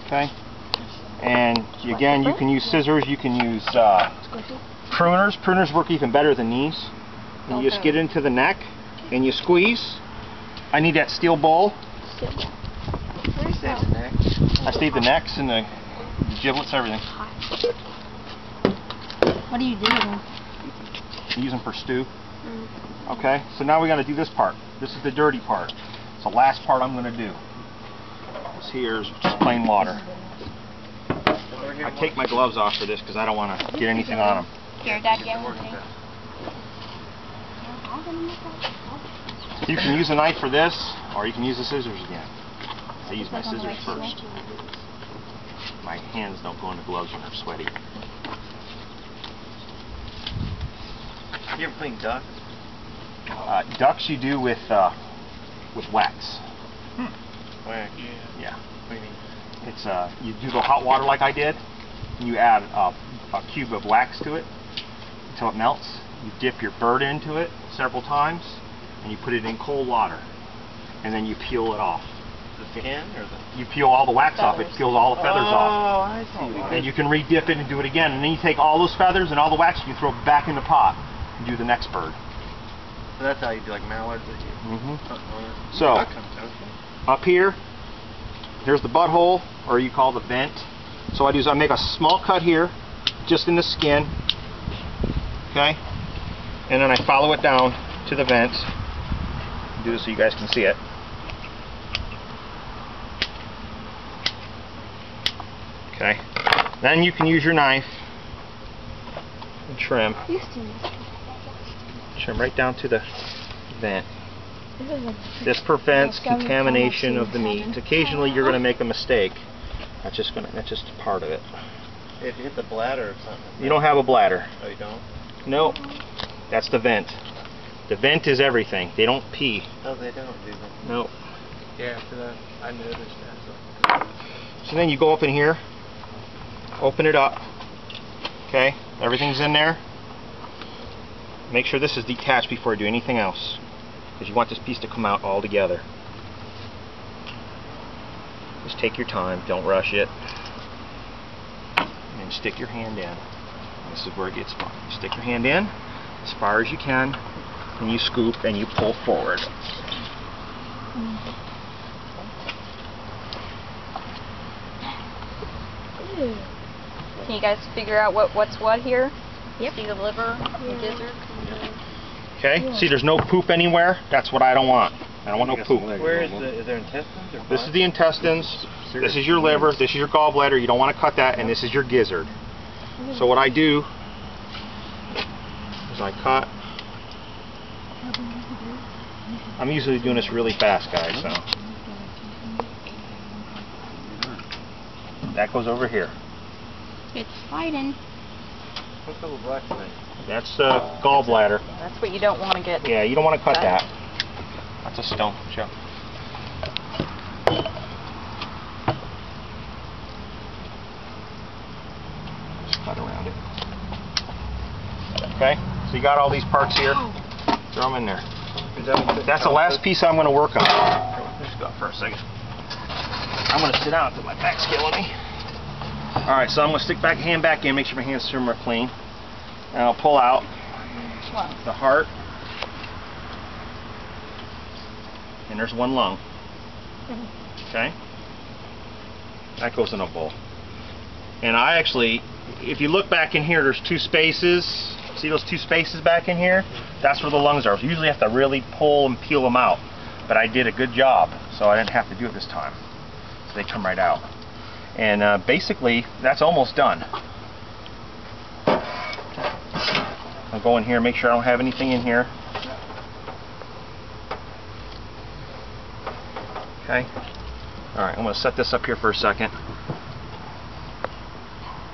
Okay. And again, you can use scissors. You can use pruners. Pruners work even better than these. And you just get into the neck and you squeeze. I need that steel bowl. I save the necks and the giblets, everything. What do you do with them? Use them for stew. Okay, so now we got to do this part. This is the dirty part. It's the last part I'm going to do. This here is just plain water. I take my gloves off for this because I don't want to get anything on them. Here, Dad, get one. You can use a knife for this, or you can use the scissors again. I use my scissors first. My hands don't go into gloves when they're sweaty. You ever clean ducks? Ducks you do with wax. Wax? Yeah. What do you mean? It's you do the hot water like I did. And you add a cube of wax to it until it melts. You dip your bird into it several times, and you put it in cold water, and then you peel it off. The skin or the? You peel all the wax off. It peels all the feathers off. Oh, I see. And you can re-dip it and do it again. And then you take all those feathers and all the wax, you throw it back in the pot and do the next bird. So that's how you do like mallards. So up here, here's the butthole, or you call the vent. So what I do is I make a small cut here, just in the skin. Okay, and then I follow it down to the vent. Do this so you guys can see it. Okay, then you can use your knife and trim. Trim right down to the vent. This prevents contamination of the meat. Occasionally you're going to make a mistake. That's just part of it. If you hit the bladder or something. You don't have a bladder. Oh, you don't? Nope. That's the vent. The vent is everything. They don't pee. Oh, they don't do that. Nope. Yeah, I noticed that. So then you go up in here, open it up. Okay, everything's in there. Make sure this is detached before you do anything else, because you want this piece to come out all together. Just take your time, don't rush it. And then stick your hand in. This is where it gets fun. You stick your hand in as far as you can, and you scoop and you pull forward. Can you guys figure out what's what here? Yep. See the liver, the gizzard? Okay, see there's no poop anywhere? That's what I don't want. I don't want no poop. Where is there intestines or This is the intestines, this is your liver, this is your gallbladder, you don't want to cut that, and this is your gizzard. So what I do is I cut. I'm usually doing this really fast, guys, so. That goes over here. It's fighting. What's the little black thing? That's the gallbladder. That's what you don't want to get. Yeah, you don't want to cut that. That's a stone. Show. Just cut around it. Okay, so you got all these parts here. Throw them in there. That's the last piece I'm going to work on. Just go for a second. I'm going to sit down until my back's killing me. Alright, so I'm going to stick hand back in, make sure my hands are clean. And I'll pull out the heart. And there's one lung. Okay? That goes in a bowl. And I actually, if you look back in here, there's two spaces. See those two spaces back in here? That's where the lungs are. So you usually have to really pull and peel them out. But I did a good job, so I didn't have to do it this time. So they come right out. And basically, that's almost done. I'll go in here, make sure I don't have anything in here. Okay. Alright, I'm going to set this up here for a second.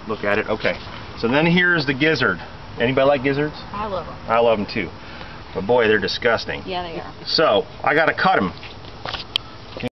Look at it. Okay. So then here's the gizzard. Anybody like gizzards? I love them. I love them too. But boy, they're disgusting. Yeah, they are. So, I got to cut them.